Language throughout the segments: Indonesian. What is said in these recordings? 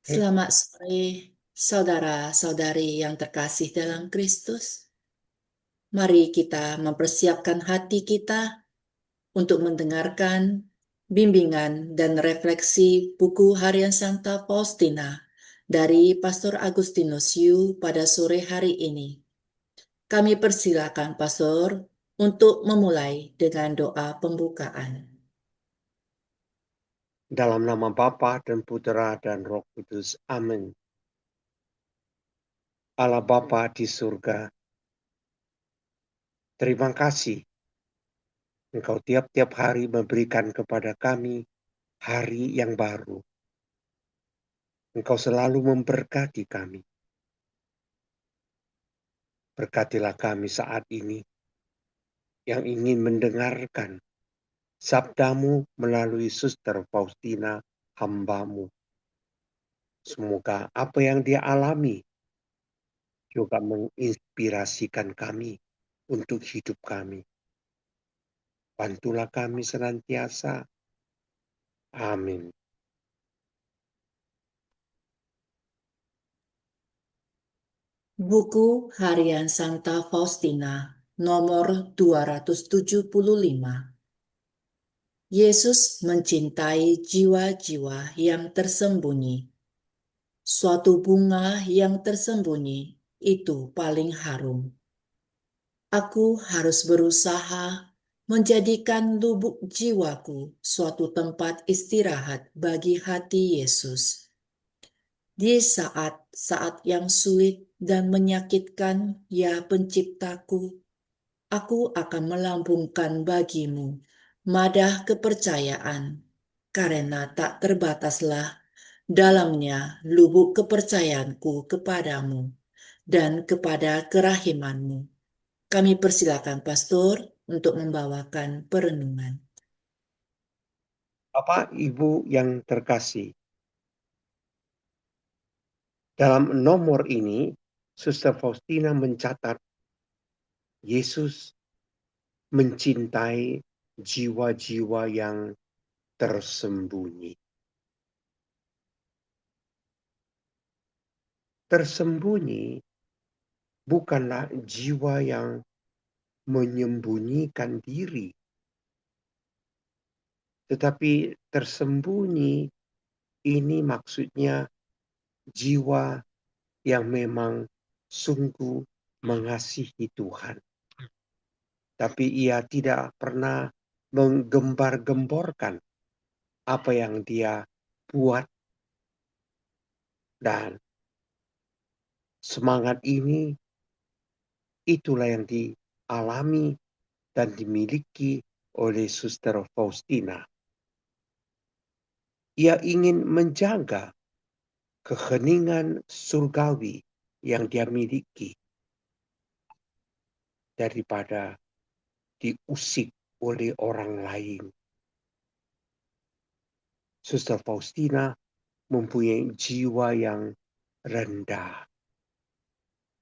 Selamat sore, saudara-saudari yang terkasih dalam Kristus. Mari kita mempersiapkan hati kita untuk mendengarkan bimbingan dan refleksi buku Harian Santa Faustina dari Pastor Agustinus Yu pada sore hari ini. Kami persilakan Pastor untuk memulai dengan doa pembukaan. Dalam nama Bapa dan Putera dan Roh Kudus. Amin. Allah Bapa di surga, terima kasih Engkau tiap-tiap hari memberikan kepada kami hari yang baru. Engkau selalu memberkati kami. Berkatilah kami saat ini yang ingin mendengarkan sabdamu melalui Suster Faustina, hamba-Mu. Semoga apa yang dia alami juga menginspirasikan kami untuk hidup kami. Bantulah kami senantiasa. Amin. Buku Harian Santa Faustina nomor 275. Yesus mencintai jiwa-jiwa yang tersembunyi. Suatu bunga yang tersembunyi itu paling harum. Aku harus berusaha menjadikan lubuk jiwaku suatu tempat istirahat bagi hati Yesus. Di saat-saat yang sulit dan menyakitkan, ya Penciptaku, aku akan melambungkan bagimu madah kepercayaan, karena tak terbataslah dalamnya lubuk kepercayaanku kepadamu dan kepada kerahimanmu. Kami persilakan Pastor untuk membawakan perenungan. Bapak, Ibu yang terkasih, dalam nomor ini, Suster Faustina mencatat Yesus mencintai jiwa-jiwa yang tersembunyi. Tersembunyi bukanlah jiwa yang menyembunyikan diri, tetapi tersembunyi ini maksudnya jiwa yang memang sungguh mengasihi Tuhan. Tapi ia tidak pernah menggembar-gemborkan apa yang dia buat, dan semangat ini itulah yang dialami dan dimiliki oleh Suster Faustina. Ia ingin menjaga keheningan surgawi yang dia miliki daripada diusik oleh orang lain. Suster Faustina mempunyai jiwa yang rendah.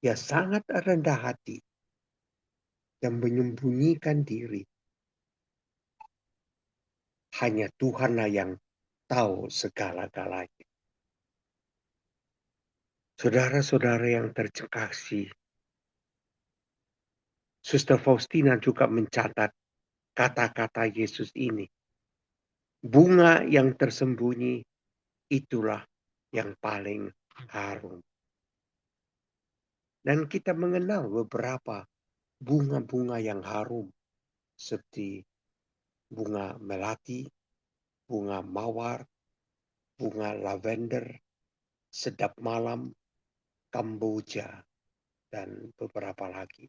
Ia sangat rendah hati dan menyembunyikan diri. Hanya Tuhanlah yang tahu segala-galanya. Saudara-saudara yang terkasih, Suster Faustina juga mencatat kata-kata Yesus ini. Bunga yang tersembunyi itulah yang paling harum. Dan kita mengenal beberapa bunga-bunga yang harum, seperti bunga melati, bunga mawar, bunga lavender, sedap malam, kamboja, dan beberapa lagi.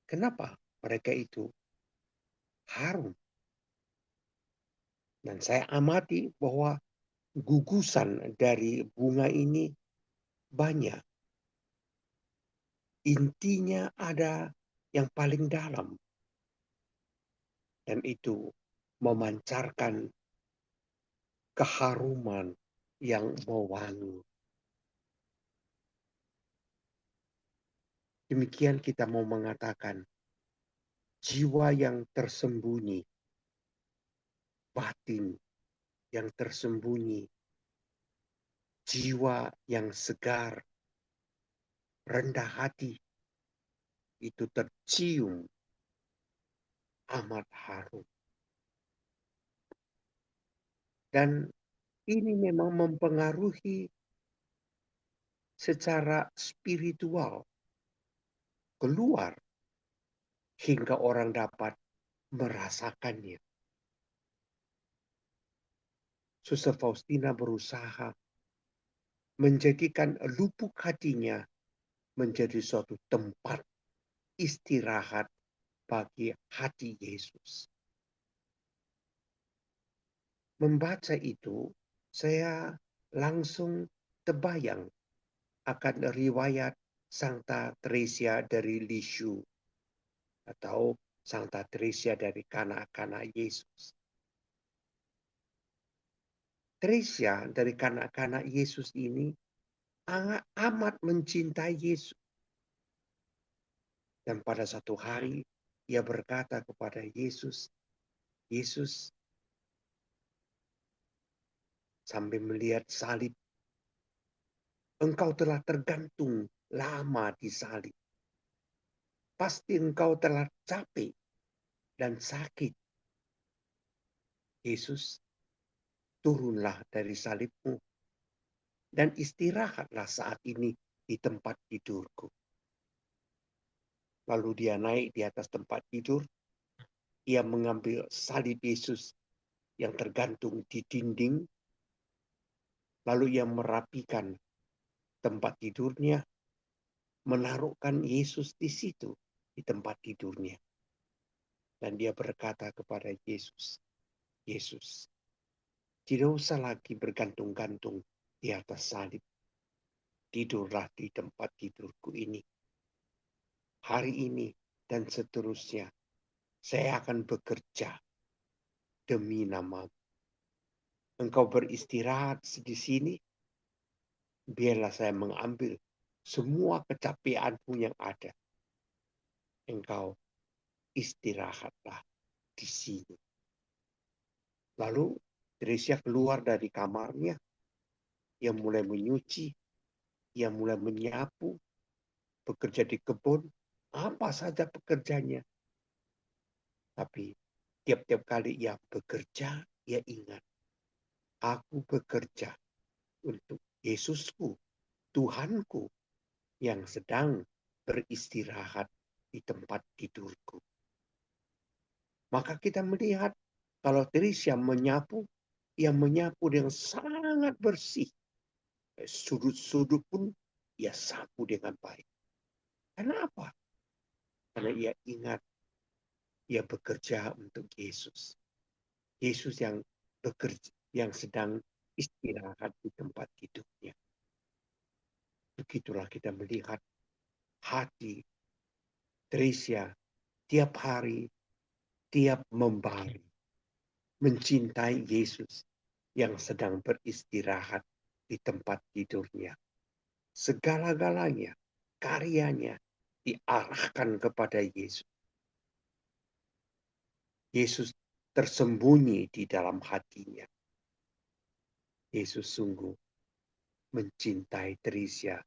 Kenapa mereka itu harum? Dan saya amati bahwa gugusan dari bunga ini banyak. Intinya ada yang paling dalam. Dan itu memancarkan keharuman yang mewangi. Demikian kita mau mengatakan jiwa yang tersembunyi, batin yang tersembunyi, jiwa yang segar, rendah hati, itu tercium amat harum. Dan ini memang mempengaruhi secara spiritual keluar hingga orang dapat merasakannya. Suster Faustina berusaha menjadikan lubuk hatinya menjadi suatu tempat istirahat bagi hati Yesus. Membaca itu, saya langsung terbayang akan riwayat Santa Teresia dari Lisieux atau Santa Teresia dari kanak-kanak Yesus. Teresia dari kanak-kanak Yesus ini amat mencintai Yesus. Dan pada satu hari ia berkata kepada Yesus, Yesus, sambil melihat salib, engkau telah tergantung lama di salib. Pasti engkau telah capek dan sakit. Yesus, turunlah dari salibmu dan istirahatlah saat ini di tempat tidurku. Lalu dia naik di atas tempat tidur. Ia mengambil salib Yesus yang tergantung di dinding. Lalu ia merapikan tempat tidurnya, menaruhkan Yesus di situ, di tempat tidurnya. Dan dia berkata kepada Yesus, Yesus, tidak usah lagi bergantung-gantung di atas salib. Tidurlah di tempat tidurku ini. Hari ini dan seterusnya, saya akan bekerja demi nama-Mu. Engkau beristirahat di sini, biarlah saya mengambil semua kecapeanmu yang ada. Engkau istirahatlah di sini. Lalu Teresia keluar dari kamarnya. Ia mulai menyuci, ia mulai menyapu, bekerja di kebun, apa saja pekerjaannya. Tapi tiap-tiap kali ia bekerja, ia ingat, aku bekerja untuk Yesusku, Tuhanku, yang sedang beristirahat di tempat tidurku. Maka kita melihat kalau Teresia menyapu, ia menyapu dengan sangat bersih. Sudut-sudut pun ia sapu dengan baik. Kenapa? Karena ia ingat ia bekerja untuk Yesus. Yesus yang bekerja, yang sedang istirahat di tempat tidurnya. Begitulah kita melihat hati Teresia tiap hari, tiap membari, mencintai Yesus yang sedang beristirahat di tempat tidurnya. Segala-galanya, karyanya diarahkan kepada Yesus. Yesus tersembunyi di dalam hatinya. Yesus sungguh mencintai Teresia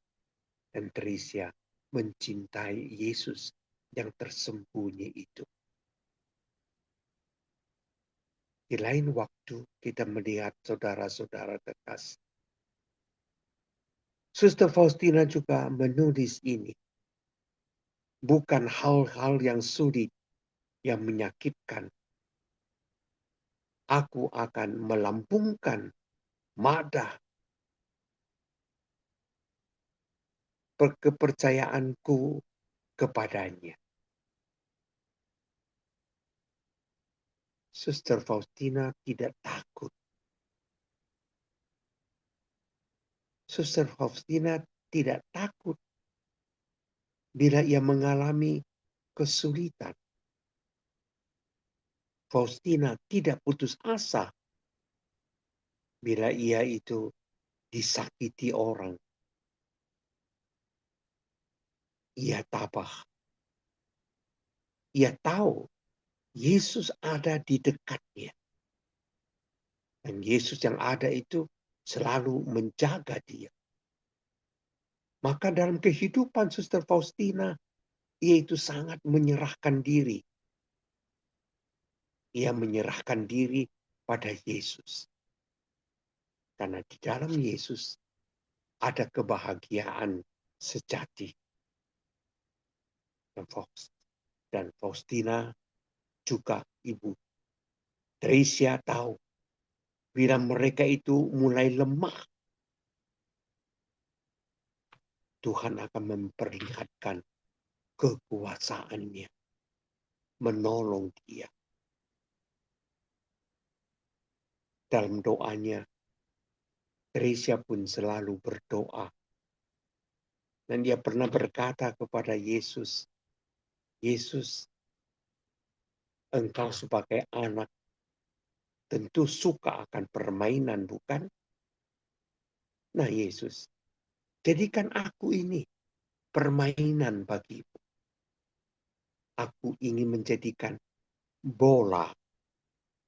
dan Teresia mencintai Yesus yang tersembunyi itu. Di lain waktu kita melihat saudara-saudara kekasih. Suster Faustina juga menulis ini. Bukan hal-hal yang sulit, yang menyakitkan. Aku akan melambungkan madah kepercayaanku kepadanya. Suster Faustina tidak takut. Suster Faustina tidak takut bila ia mengalami kesulitan. Faustina tidak putus asa bila ia itu disakiti orang. Ia tabah. Ia tahu Yesus ada di dekatnya. Dan Yesus yang ada itu selalu menjaga dia. Maka dalam kehidupan Suster Faustina, ia itu sangat menyerahkan diri. Ia menyerahkan diri pada Yesus. Karena di dalam Yesus ada kebahagiaan sejati. Dan Faustina juga Ibu Tresia tahu bila mereka itu mulai lemah, Tuhan akan memperlihatkan kekuasaannya, menolong dia. Dalam doanya, Tresia pun selalu berdoa. Dan dia pernah berkata kepada Yesus, Yesus, engkau sebagai anak tentu suka akan permainan, bukan? Nah Yesus, jadikan aku ini permainan bagimu. Aku ingin menjadikan bola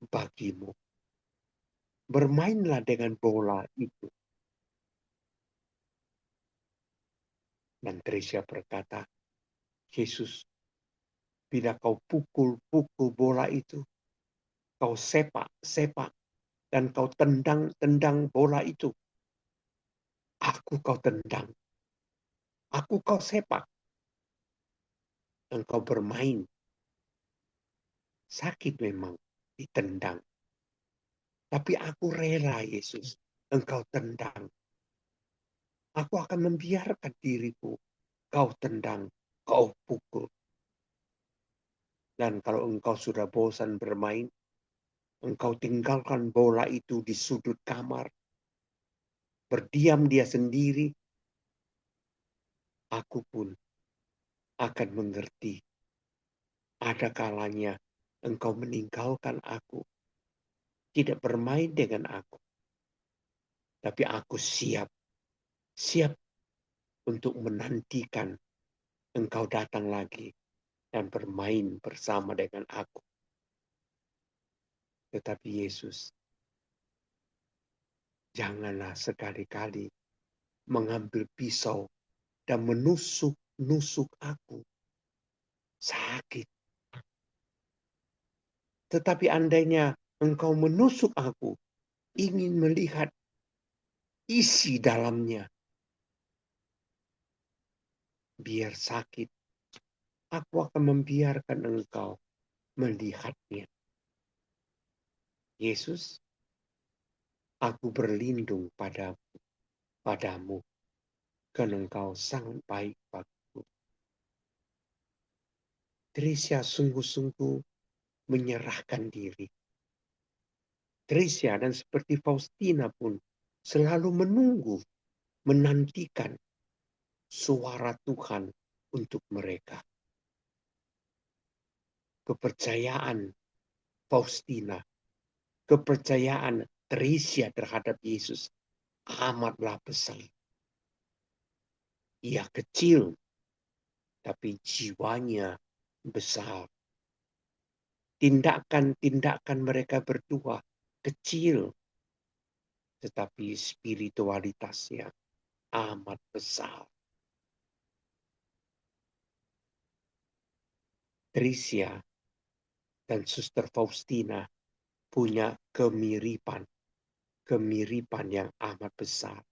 bagimu. Bermainlah dengan bola itu. Dan Tresia berkata, Yesus, bila kau pukul-pukul bola itu, kau sepak, dan kau tendang bola itu, aku kau tendang, aku kau sepak, engkau bermain. Sakit memang ditendang. Tapi aku rela, Yesus, engkau tendang. Aku akan membiarkan diriku, kau tendang, kau pukul. Dan kalau engkau sudah bosan bermain, engkau tinggalkan bola itu di sudut kamar. Berdiam dia sendiri. Aku pun akan mengerti. Ada kalanya engkau meninggalkan aku. Tidak bermain dengan aku. Tapi aku siap untuk menantikan engkau datang lagi dan bermain bersama dengan aku. Tetapi Yesus, janganlah sekali-kali mengambil pisau dan menusuk aku. Sakit. Tetapi andainya engkau menusuk aku, ingin melihat isi dalamnya. Biar sakit, aku akan membiarkan engkau melihatnya. Yesus, aku berlindung padamu, karena engkau sangat baik bagiku. Tresia sungguh-sungguh menyerahkan diri. Tresia dan seperti Faustina pun selalu menantikan suara Tuhan untuk mereka. Kepercayaan Faustina, kepercayaan Tresia terhadap Yesus amatlah besar. Ia kecil, tapi jiwanya besar. Tindakan-tindakan mereka berdua kecil, tetapi spiritualitasnya amat besar. Tresia dan Suster Faustina punya kemiripan yang amat besar.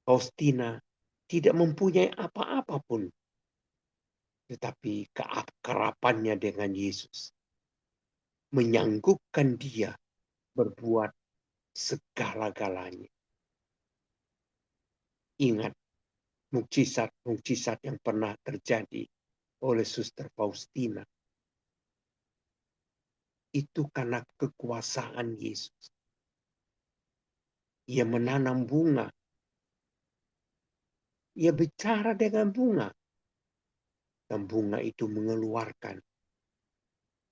Faustina tidak mempunyai apa-apa pun, tetapi keakrabannya dengan Yesus menyanggupkan dia berbuat segala-galanya. Ingat mukjizat-mukjizat yang pernah terjadi oleh Suster Faustina. Itu karena kekuasaan Yesus. Ia menanam bunga. Ia bicara dengan bunga. Dan bunga itu mengeluarkan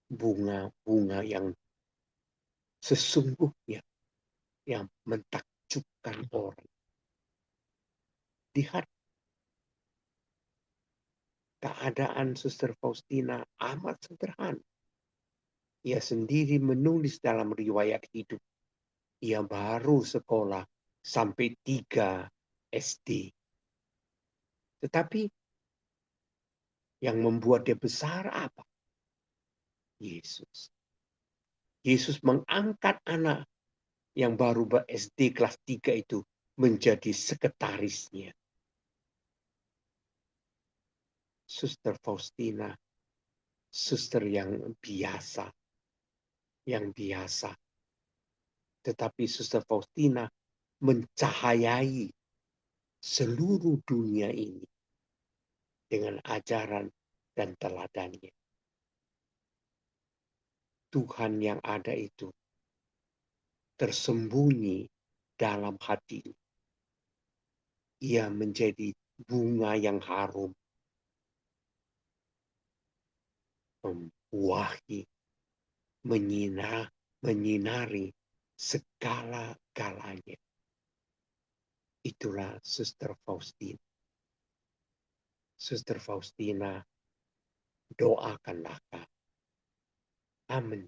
bunga-bunga yang sesungguhnya yang mentakjubkan orang. Lihat keadaan Suster Faustina amat sederhana. Ia sendiri menulis dalam riwayat hidup. Ia baru sekolah sampai 3 SD. Tetapi yang membuat dia besar apa? Yesus. Yesus mengangkat anak yang baru SD kelas 3 itu menjadi sekretarisnya. Suster Faustina, suster yang biasa. Tetapi Suster Faustina mencahayai seluruh dunia ini dengan ajaran dan teladannya. Tuhan yang ada itu tersembunyi dalam hati. Ia menjadi bunga yang harum, membuahi, menyinari segala-galanya. Itulah Suster Faustina. Suster Faustina, doakanlah kami. Amin.